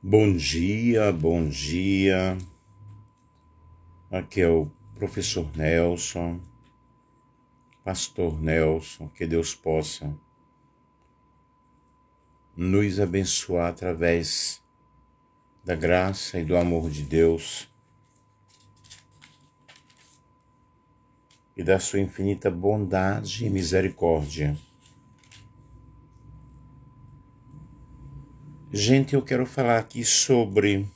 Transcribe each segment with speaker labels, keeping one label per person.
Speaker 1: Bom dia, bom dia. Aqui é o professor Nelson, pastor Nelson. Que Deus possa nos abençoar através da graça e do amor de Deus e da sua infinita bondade e misericórdia. Gente, eu quero falar aqui sobre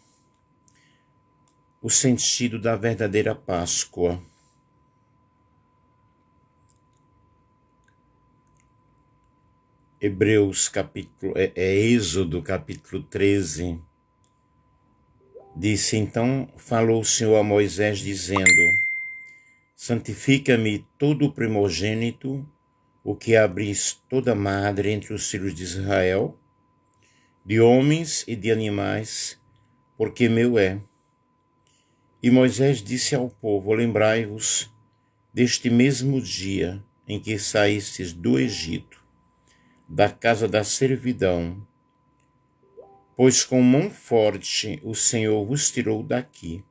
Speaker 1: o sentido da verdadeira Páscoa. Êxodo capítulo 13, disse: Então falou o Senhor a Moisés, dizendo: Santifica-me todo o primogênito, o que abris toda madre entre os filhos de Israel, de homens e de animais, porque meu é. E Moisés disse ao povo: Lembrai-vos deste mesmo dia em que saístes do Egito, da casa da servidão, pois com mão forte o Senhor vos tirou daqui.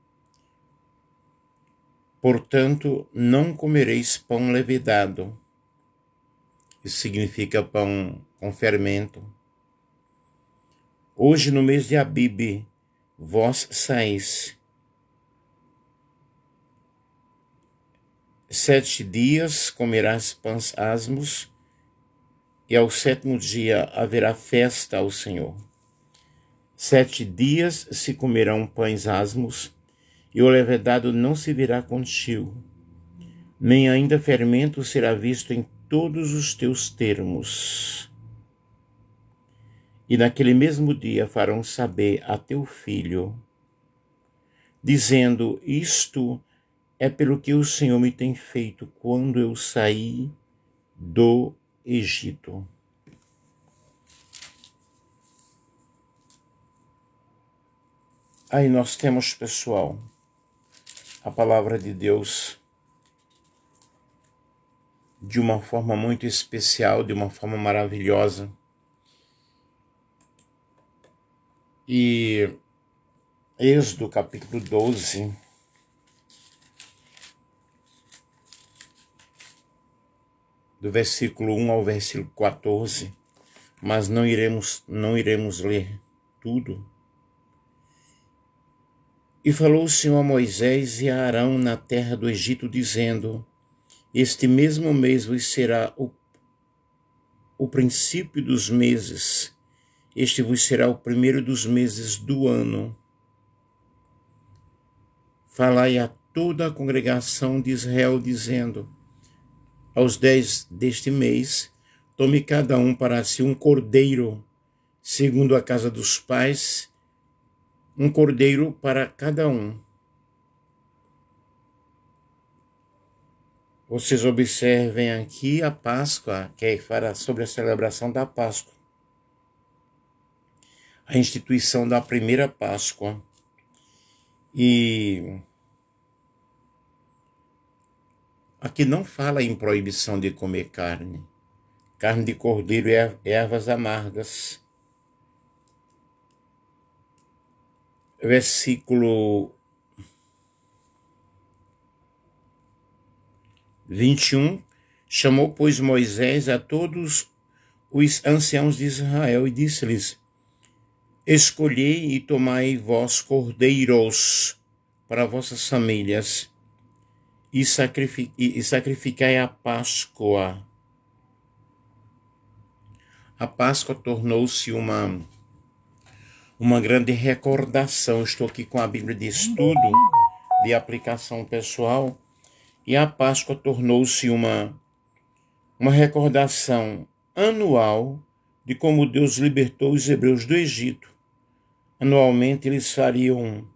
Speaker 1: Portanto, não comereis pão levedado. Isso significa pão com fermento. Hoje, no mês de Abibe, vós saís. 7 dias comerás pães asmos, e ao 7º dia haverá festa ao Senhor. 7 dias se comerão pães asmos, e o levedado não se virá contigo, nem ainda fermento será visto em todos os teus termos. E naquele mesmo dia farão saber a teu filho, dizendo: Isto é pelo que o Senhor me tem feito quando eu saí do Egito. Aí nós temos, pessoal, a palavra de Deus de uma forma muito especial, de uma forma maravilhosa. E Êxodo capítulo 12, do versículo 1 ao versículo 14, mas não iremos ler tudo. E falou o Senhor a Moisés e a Arão na terra do Egito, dizendo: Este mesmo mês vos será o princípio dos meses, este vos será o primeiro dos meses do ano. Falai a toda a congregação de Israel, dizendo: Aos 10 deste mês, tome cada um para si um cordeiro, segundo a casa dos pais, um cordeiro para cada um. Vocês observem aqui a Páscoa, que fala sobre a celebração da Páscoa, a instituição da primeira Páscoa. E aqui não fala em proibição de comer carne de cordeiro e ervas amargas. Versículo 21, chamou, pois, Moisés a todos os anciãos de Israel e disse-lhes: Escolhei e tomai vós cordeiros para vossas famílias e sacrificai a Páscoa. A Páscoa tornou-se uma grande recordação. Estou aqui com a Bíblia de estudo, de aplicação pessoal, e a Páscoa tornou-se uma recordação anual de como Deus libertou os hebreus do Egito. Anualmente eles fariam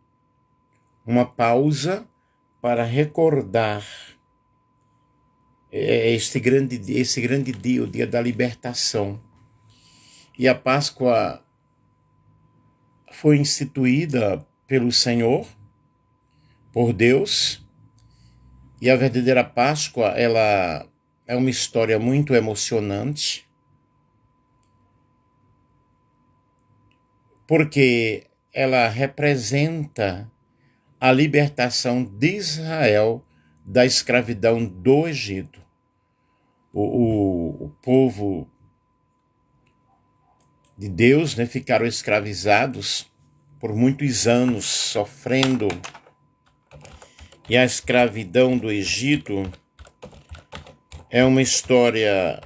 Speaker 1: uma pausa para recordar esse grande dia, o dia da libertação. E a Páscoa foi instituída pelo Senhor, por Deus, e a verdadeira Páscoa, ela é uma história muito emocionante, porque ela representa a libertação de Israel da escravidão do Egito. O povo de Deus, né, ficaram escravizados por muitos anos, sofrendo. E a escravidão do Egito é uma história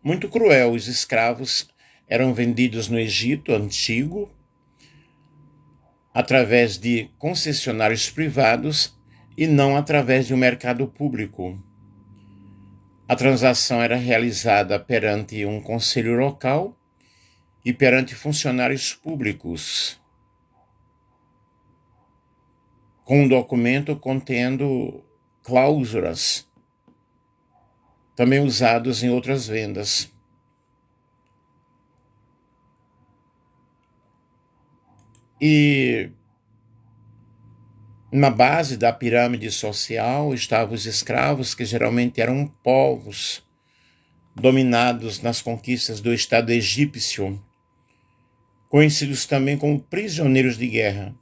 Speaker 1: muito cruel. Os escravos eram vendidos no Egito antigo através de concessionários privados e não através de um mercado público. A transação era realizada perante um conselho local e perante funcionários públicos, com um documento contendo cláusulas, também usados em outras vendas. E na base da pirâmide social estavam os escravos, que geralmente eram povos dominados nas conquistas do Estado egípcio, conhecidos também como prisioneiros de guerra.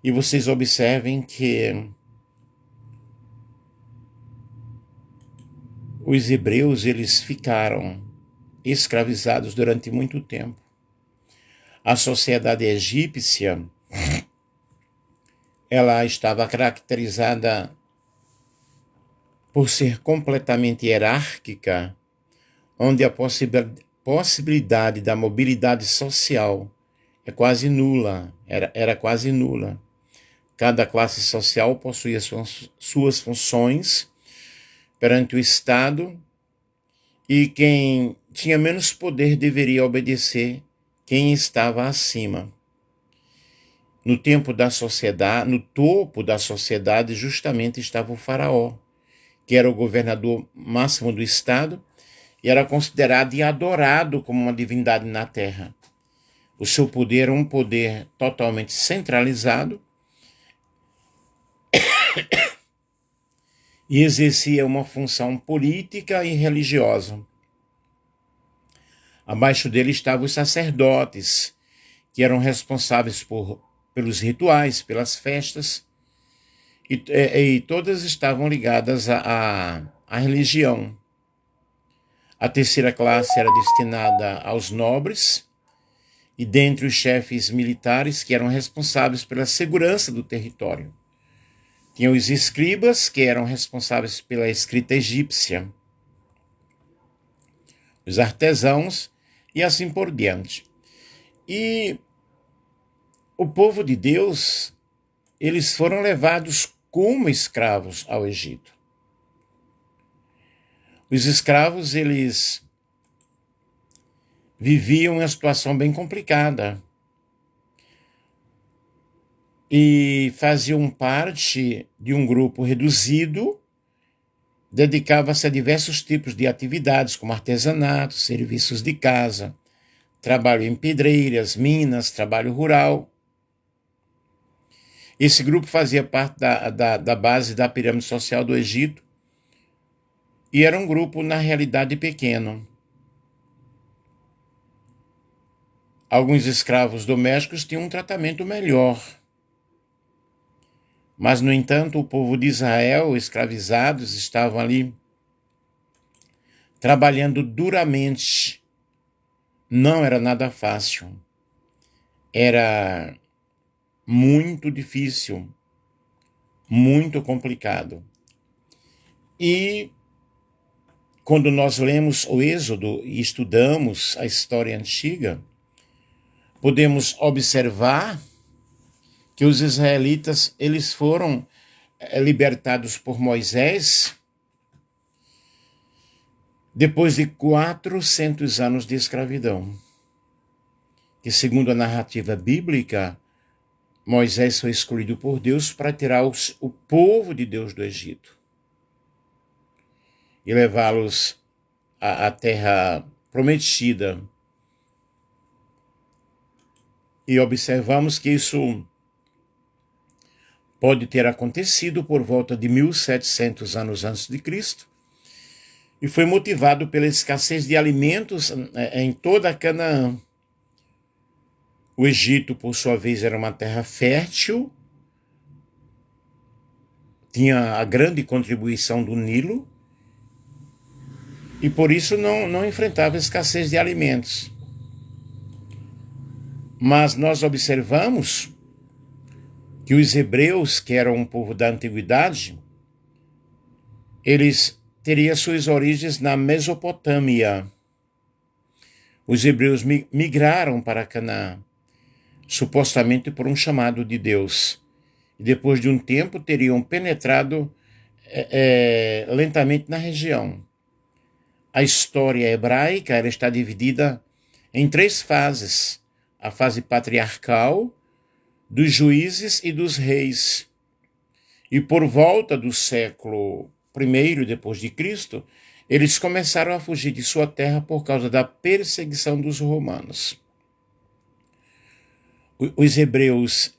Speaker 1: E vocês observem que os hebreus, eles ficaram escravizados durante muito tempo. A sociedade egípcia, ela estava caracterizada por ser completamente hierárquica, onde a possibilidade da mobilidade social é quase nula, era quase nula. Cada classe social possuía suas funções perante o Estado, e quem tinha menos poder deveria obedecer quem estava acima. No tempo da sociedade, no topo da sociedade, justamente estava o faraó, que era o governador máximo do Estado e era considerado e adorado como uma divindade na terra. O seu poder era um poder totalmente centralizado e exercia uma função política e religiosa. Abaixo dele estavam os sacerdotes, que eram responsáveis pelos rituais, pelas festas, e todas estavam ligadas à religião. A terceira classe era destinada aos nobres, e dentre os chefes militares, que eram responsáveis pela segurança do território. Tinha os escribas, que eram responsáveis pela escrita egípcia, os artesãos e assim por diante. E o povo de Deus, eles foram levados como escravos ao Egito. Os escravos, eles viviam uma situação bem complicada e faziam parte de um grupo reduzido, dedicava-se a diversos tipos de atividades, como artesanato, serviços de casa, trabalho em pedreiras, minas, trabalho rural. Esse grupo fazia parte da base da pirâmide social do Egito e era um grupo, na realidade, pequeno. Alguns escravos domésticos tinham um tratamento melhor. Mas, no entanto, o povo de Israel, escravizados, estavam ali trabalhando duramente. Não era nada fácil. Era muito difícil, muito complicado. E quando nós lemos o Êxodo e estudamos a história antiga, podemos observar que os israelitas, eles foram libertados por Moisés depois de 400 anos de escravidão. Que, segundo a narrativa bíblica, Moisés foi escolhido por Deus para tirar o povo de Deus do Egito e levá-los à terra prometida. E observamos que isso pode ter acontecido por volta de 1700 anos antes de Cristo e foi motivado pela escassez de alimentos em toda a Canaã. O Egito, por sua vez, era uma terra fértil, tinha a grande contribuição do Nilo e por isso não enfrentava escassez de alimentos. Mas nós observamos que os hebreus, que eram um povo da antiguidade, eles teriam suas origens na Mesopotâmia. Os hebreus migraram para Canaã, supostamente por um chamado de Deus. E depois de um tempo teriam penetrado lentamente na região. A história hebraica ela está dividida em 3 fases. A fase patriarcal, dos juízes e dos reis. E por volta do século I depois de Cristo, eles começaram a fugir de sua terra por causa da perseguição dos romanos. Os hebreus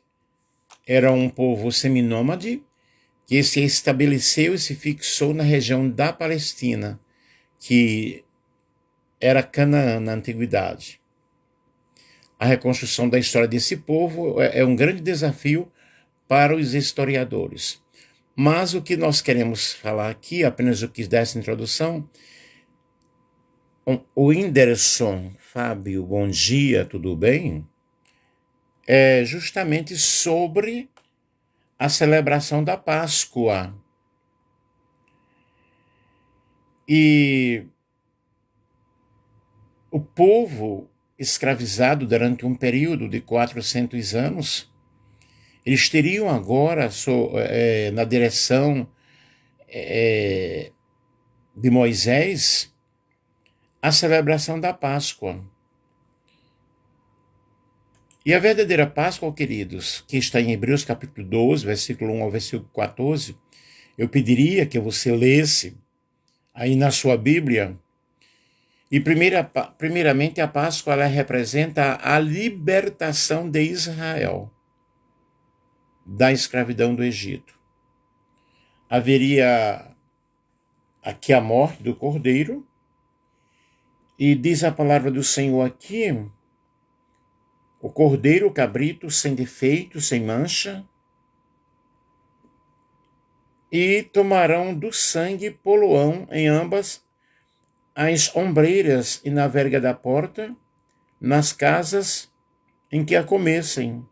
Speaker 1: eram um povo seminômade que se estabeleceu e se fixou na região da Palestina, que era Canaã na antiguidade. A reconstrução da história desse povo é um grande desafio para os historiadores. Mas o que nós queremos falar aqui, apenas eu quis dar essa introdução, o Whindersson, Fábio, bom dia, tudo bem? É justamente sobre a celebração da Páscoa. E o povo escravizado durante um período de 400 anos, eles teriam agora, na direção de Moisés, a celebração da Páscoa. E a verdadeira Páscoa, queridos, que está em Hebreus capítulo 12, versículo 1 ao versículo 14, eu pediria que você lesse aí na sua Bíblia. E primeiramente a Páscoa ela representa a libertação de Israel da escravidão do Egito. Haveria aqui a morte do cordeiro, e diz a palavra do Senhor aqui, o cordeiro, o cabrito, sem defeito, sem mancha, e tomarão do sangue poloão em ambas as ombreiras e na verga da porta, nas casas em que a comessem.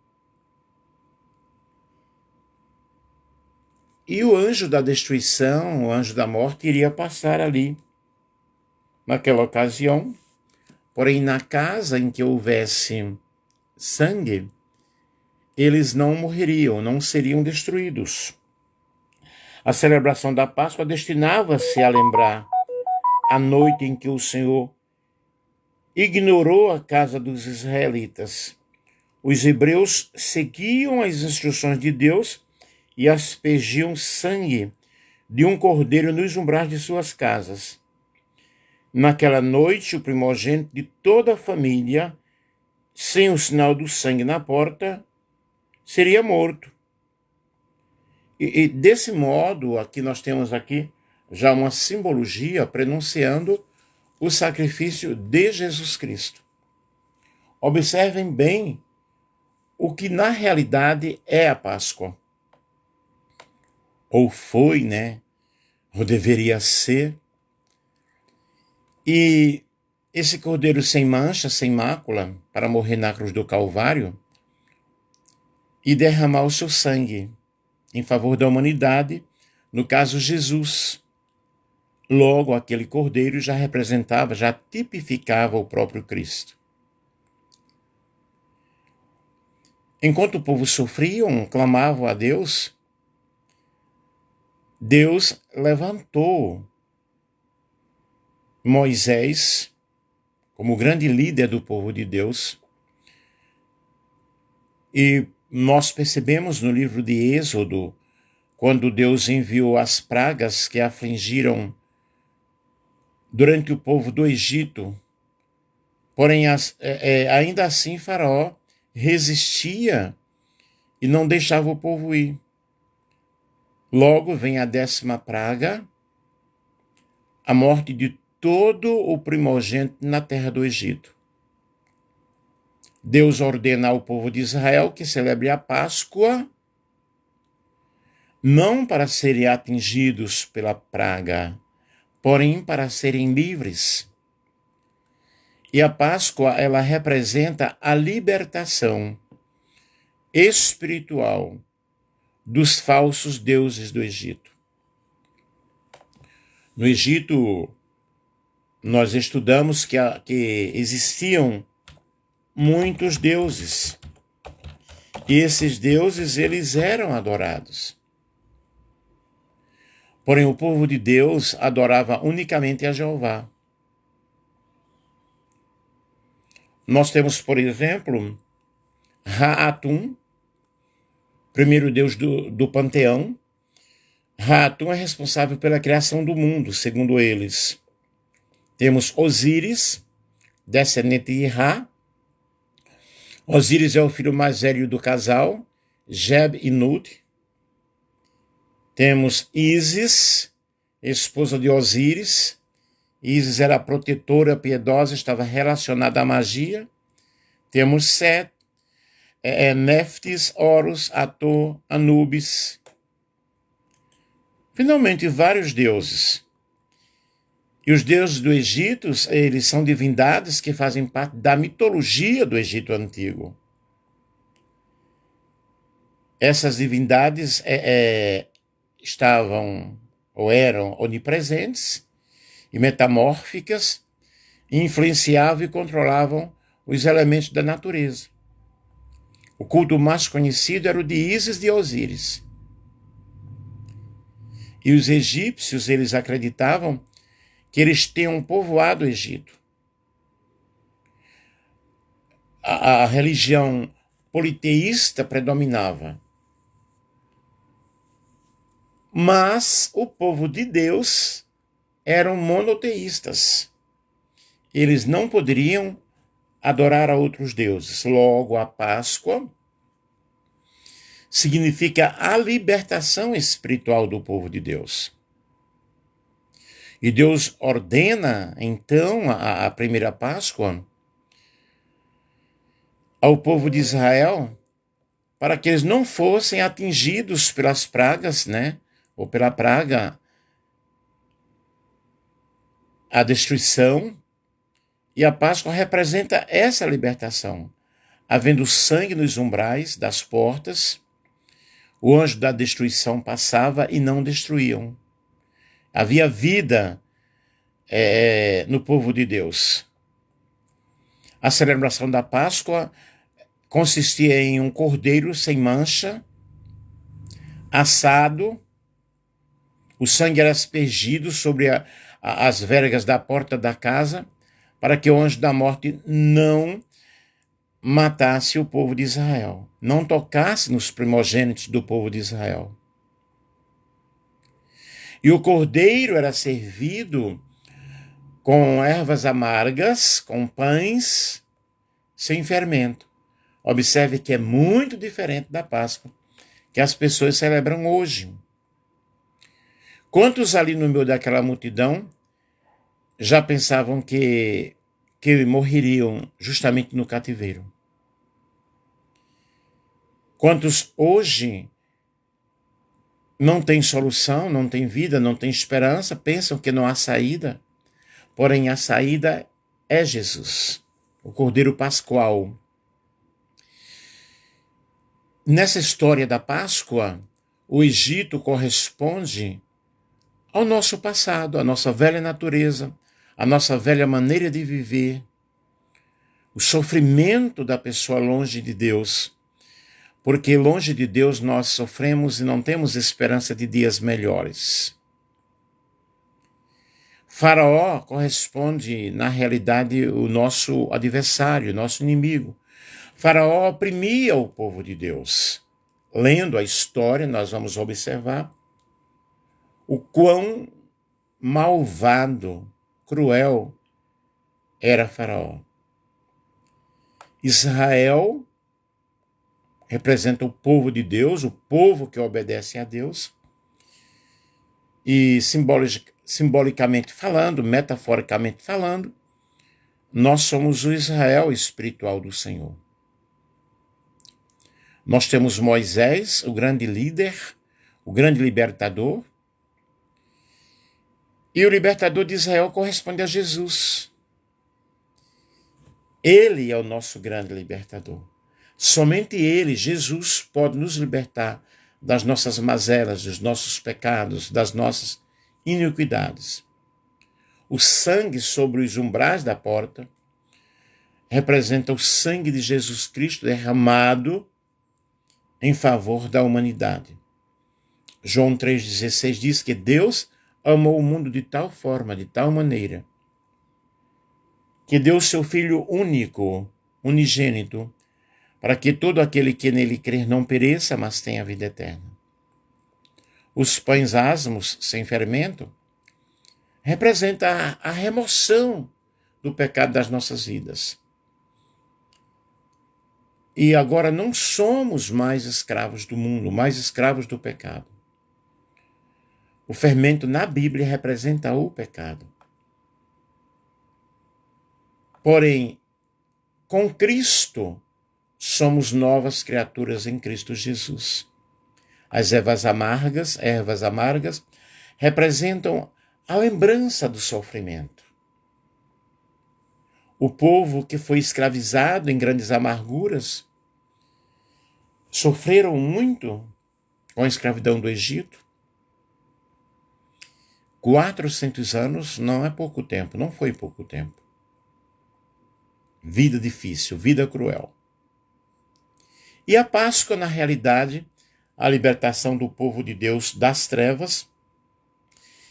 Speaker 1: E o anjo da destruição, o anjo da morte, iria passar ali, naquela ocasião. Porém, na casa em que houvesse sangue, eles não morreriam, não seriam destruídos. A celebração da Páscoa destinava-se a lembrar a noite em que o Senhor ignorou a casa dos israelitas. Os hebreus seguiam as instruções de Deus e aspergiam sangue de um cordeiro nos umbrais de suas casas. Naquela noite, o primogênito de toda a família, sem o sinal do sangue na porta, seria morto. E desse modo, aqui nós temos aqui já uma simbologia prenunciando o sacrifício de Jesus Cristo. Observem bem o que na realidade é a Páscoa. Ou foi, né? Ou deveria ser. E esse cordeiro sem mancha, sem mácula, para morrer na cruz do Calvário e derramar o seu sangue em favor da humanidade, no caso Jesus. Logo, aquele cordeiro já representava, já tipificava o próprio Cristo. Enquanto o povo sofriam, clamavam a Deus, Deus levantou Moisés como grande líder do povo de Deus. E nós percebemos no livro de Êxodo, quando Deus enviou as pragas que afligiram durante o povo do Egito. Porém, ainda assim Faraó resistia e não deixava o povo ir. Logo vem a 10ª praga, a morte de todo o primogênito na terra do Egito. Deus ordena ao povo de Israel que celebre a Páscoa, não para serem atingidos pela praga, porém para serem livres. E a Páscoa, ela representa a libertação espiritual dos falsos deuses do Egito. No Egito, nós estudamos que existiam muitos deuses. E esses deuses, eles eram adorados. Porém, o povo de Deus adorava unicamente a Jeová. Nós temos, por exemplo, Ra-Atum, primeiro deus do panteão. Ra-Atum é responsável pela criação do mundo, segundo eles. Temos Osíris, descendente de Ra. Osíris é o filho mais velho do casal, Geb e Nut. Temos Ísis, esposa de Osíris. Ísis era protetora, piedosa, estava relacionada à magia. Temos Set, Néftis, Horus, Ator, Anubis. Finalmente, vários deuses. E os deuses do Egito, eles são divindades que fazem parte da mitologia do Egito Antigo. Essas divindades estavam ou eram onipresentes e metamórficas, e influenciavam e controlavam os elementos da natureza. O culto mais conhecido era o de Ísis e Osíris. E os egípcios, eles acreditavam que eles tinham povoado o Egito. A religião politeísta predominava. Mas o povo de Deus eram monoteístas. Eles não poderiam adorar a outros deuses. Logo, a Páscoa significa a libertação espiritual do povo de Deus. E Deus ordena, então, a primeira Páscoa ao povo de Israel para que eles não fossem atingidos pelas pragas, né? Ou pela praga, a destruição. E a Páscoa representa essa libertação. Havendo sangue nos umbrais das portas, o anjo da destruição passava e não destruíam. Havia vida no povo de Deus. A celebração da Páscoa consistia em um cordeiro sem mancha, assado. O sangue era aspergido sobre as vergas da porta da casa, para que o anjo da morte não matasse o povo de Israel, não tocasse nos primogênitos do povo de Israel. E o cordeiro era servido com ervas amargas, com pães sem fermento. Observe que é muito diferente da Páscoa que as pessoas celebram hoje. Quantos ali no meio daquela multidão já pensavam que morreriam justamente no cativeiro? Quantos hoje não têm solução, não têm vida, não têm esperança, pensam que não há saída? Porém, a saída é Jesus, o Cordeiro Pascual. Nessa história da Páscoa, o Egito corresponde ao nosso passado, à nossa velha natureza, à nossa velha maneira de viver, o sofrimento da pessoa longe de Deus, porque longe de Deus nós sofremos e não temos esperança de dias melhores. Faraó corresponde, na realidade, o nosso adversário, nosso inimigo. Faraó oprimia o povo de Deus. Lendo a história, nós vamos observar o quão malvado, cruel era Faraó. Israel representa o povo de Deus, o povo que obedece a Deus. E simbolicamente falando, metaforicamente falando, nós somos o Israel espiritual do Senhor. Nós temos Moisés, o grande líder, o grande libertador, e o libertador de Israel corresponde a Jesus. Ele é o nosso grande libertador. Somente ele, Jesus, pode nos libertar das nossas mazelas, dos nossos pecados, das nossas iniquidades. O sangue sobre os umbrais da porta representa o sangue de Jesus Cristo derramado em favor da humanidade. João 3,16 diz que Deus amou o mundo de tal forma, de tal maneira, que deu seu Filho único, unigênito, para que todo aquele que nele crer não pereça, mas tenha vida eterna. Os pães asmos, sem fermento, representa a remoção do pecado das nossas vidas. E agora não somos mais escravos do mundo, mais escravos do pecado. O fermento na Bíblia representa o pecado. Porém, com Cristo, somos novas criaturas em Cristo Jesus. As ervas amargas, representam a lembrança do sofrimento. O povo que foi escravizado em grandes amarguras sofreram muito com a escravidão do Egito. 400 anos não é pouco tempo, não foi pouco tempo. Vida difícil, vida cruel. E a Páscoa, na realidade, a libertação do povo de Deus das trevas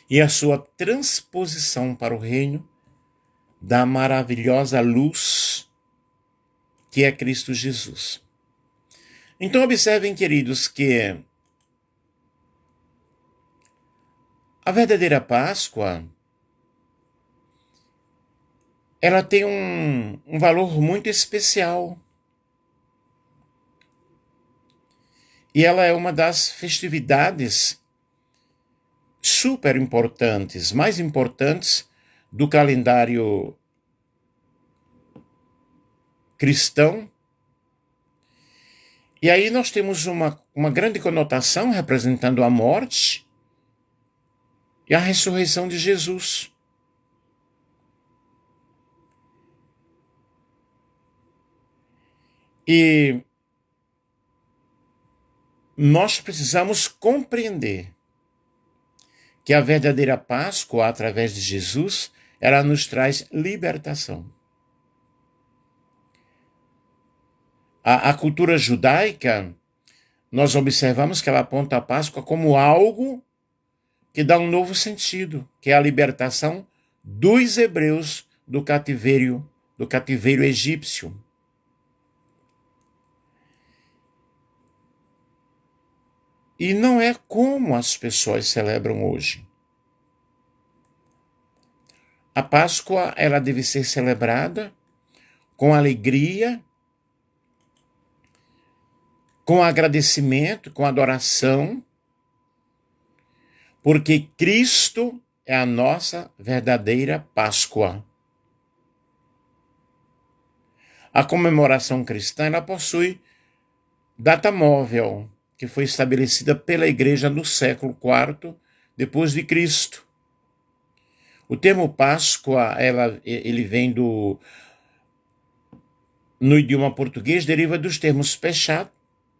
Speaker 1: e a sua transposição para o reino da maravilhosa luz que é Cristo Jesus. Então observem, queridos, que a verdadeira Páscoa, ela tem um valor muito especial. E ela é uma das festividades super importantes, mais importantes do calendário cristão. E aí nós temos uma grande conotação representando a morte e a ressurreição de Jesus. E nós precisamos compreender que a verdadeira Páscoa, através de Jesus, ela nos traz libertação. A cultura judaica, nós observamos que ela aponta a Páscoa como algo que dá um novo sentido, que é a libertação dos hebreus do cativeiro egípcio. E não é como as pessoas celebram hoje. A Páscoa, ela deve ser celebrada com alegria, com agradecimento, com adoração, porque Cristo é a nossa verdadeira Páscoa. A comemoração cristã, ela possui data móvel, que foi estabelecida pela Igreja no século IV depois de Cristo. O termo Páscoa, ele vem no idioma português, deriva dos termos Peshat,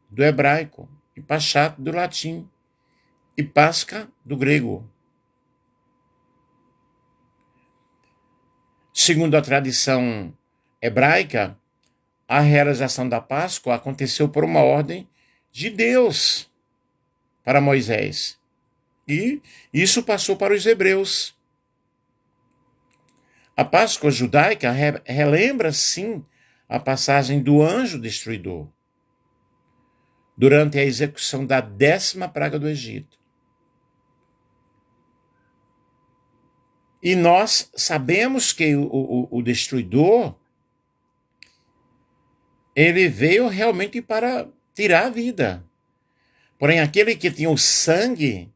Speaker 1: do hebraico, e Pachat, do latim, e Pasca, do grego. Segundo a tradição hebraica, a realização da Páscoa aconteceu por uma ordem de Deus para Moisés. E isso passou para os hebreus. A Páscoa judaica relembra, sim, a passagem do anjo destruidor durante a execução da 10ª praga do Egito. E nós sabemos que o destruidor, ele veio realmente para tirar a vida. Porém, aquele que tinha o sangue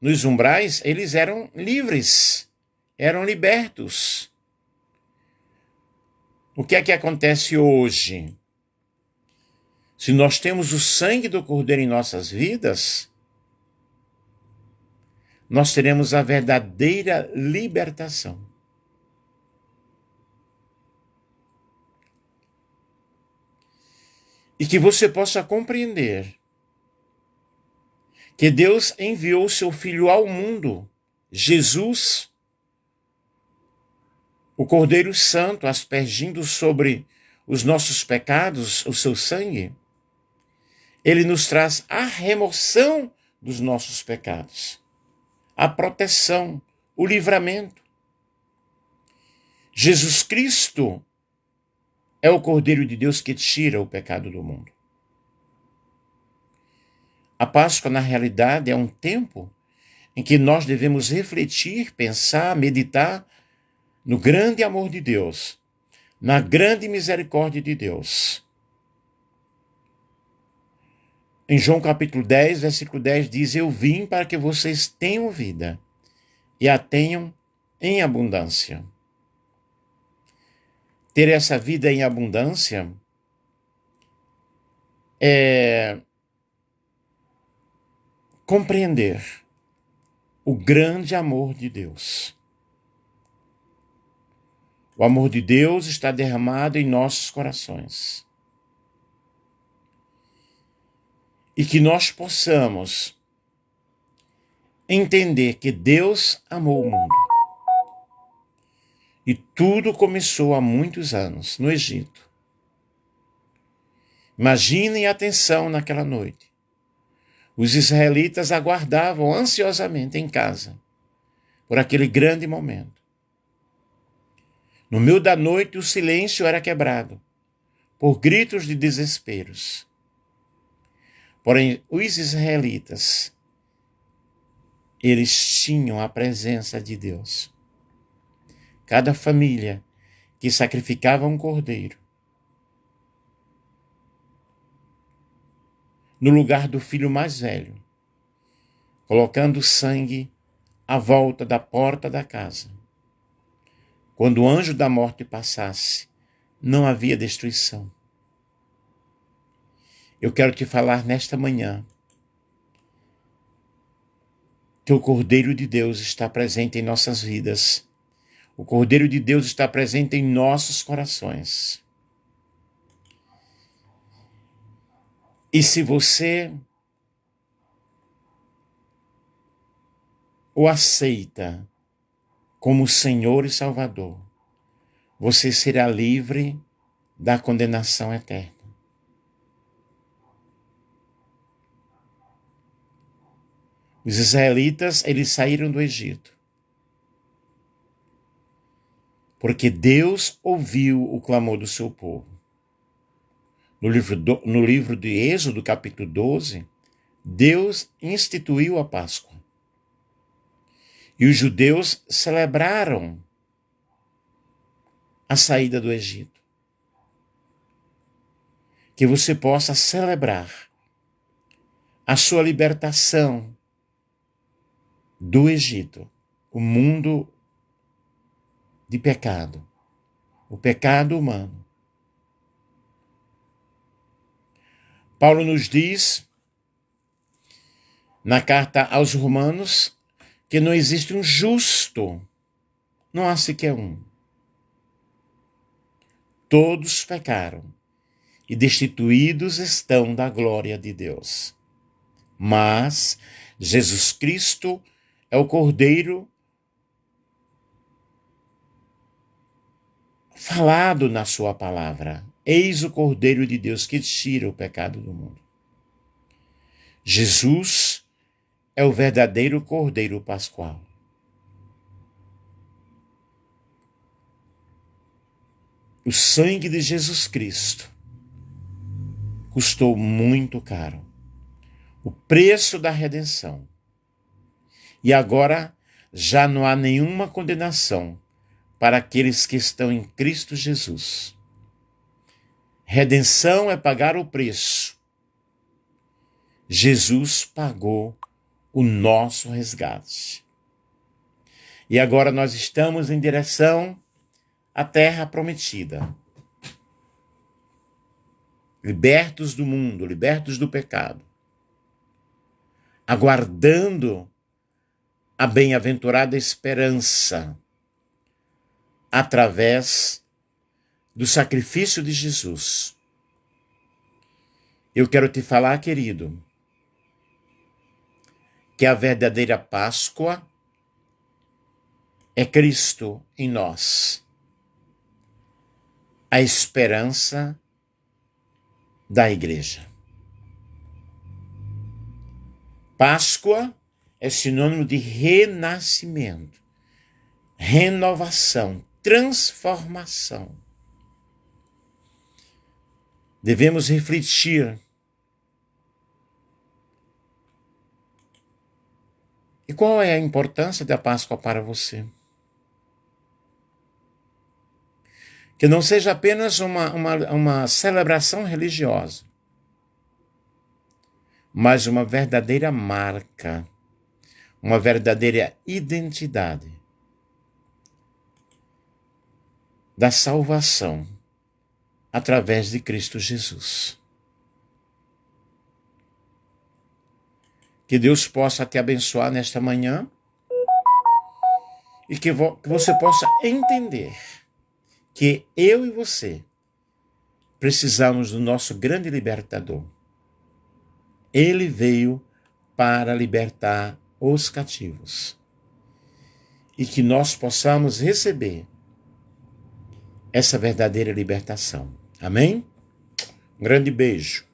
Speaker 1: nos umbrais, eles eram livres, eram libertos. O que é que acontece hoje? Se nós temos o sangue do Cordeiro em nossas vidas, nós teremos a verdadeira libertação. E que você possa compreender que Deus enviou seu Filho ao mundo, Jesus, o Cordeiro Santo, aspergindo sobre os nossos pecados o seu sangue. Ele nos traz a remoção dos nossos pecados, a proteção, o livramento. Jesus Cristo é o Cordeiro de Deus que tira o pecado do mundo. A Páscoa, na realidade, é um tempo em que nós devemos refletir, pensar, meditar no grande amor de Deus, na grande misericórdia de Deus. Em João capítulo 10, versículo 10 diz: eu vim para que vocês tenham vida e a tenham em abundância. Ter essa vida em abundância é compreender o grande amor de Deus. O amor de Deus está derramado em nossos corações. E que nós possamos entender que Deus amou o mundo. E tudo começou há muitos anos, no Egito. Imaginem a tensão naquela noite. Os israelitas aguardavam ansiosamente em casa por aquele grande momento. No meio da noite, o silêncio era quebrado por gritos de desesperos. Porém, os israelitas, eles tinham a presença de Deus. Cada família que sacrificava um cordeiro, no lugar do filho mais velho, colocando sangue à volta da porta da casa. Quando o anjo da morte passasse, não havia destruição. Eu quero te falar nesta manhã que o Cordeiro de Deus está presente em nossas vidas. O Cordeiro de Deus está presente em nossos corações. E se você o aceita como Senhor e Salvador, você será livre da condenação eterna. Os israelitas, eles saíram do Egito, porque Deus ouviu o clamor do seu povo. No livro de Êxodo, capítulo 12, Deus instituiu a Páscoa. E os judeus celebraram a saída do Egito. Que você possa celebrar a sua libertação do Egito, o mundo de pecado, o pecado humano. Paulo nos diz, na carta aos Romanos, que não existe um justo, não há sequer um. Todos pecaram e destituídos estão da glória de Deus. Mas Jesus Cristo é o Cordeiro falado na sua palavra. Eis o Cordeiro de Deus que tira o pecado do mundo. Jesus é o verdadeiro Cordeiro Pascual. O sangue de Jesus Cristo custou muito caro. O preço da redenção. E agora já não há nenhuma condenação para aqueles que estão em Cristo Jesus. Redenção é pagar o preço. Jesus pagou o nosso resgate. E agora nós estamos em direção à terra prometida. libertos do mundo, libertos do pecado, aguardando a bem-aventurada esperança através do sacrifício de Jesus. Eu quero te falar, querido, que a verdadeira Páscoa é Cristo em nós, a esperança da igreja. Páscoa é sinônimo de renascimento, renovação, transformação. Devemos refletir. E qual é a importância da Páscoa para você? Que não seja apenas uma celebração religiosa, mas uma verdadeira marca, uma verdadeira identidade da salvação através de Cristo Jesus. Que Deus possa te abençoar nesta manhã e que você possa entender que eu e você precisamos do nosso grande libertador. Ele veio para libertar os cativos e que nós possamos receber essa verdadeira libertação. Amém? Um grande beijo.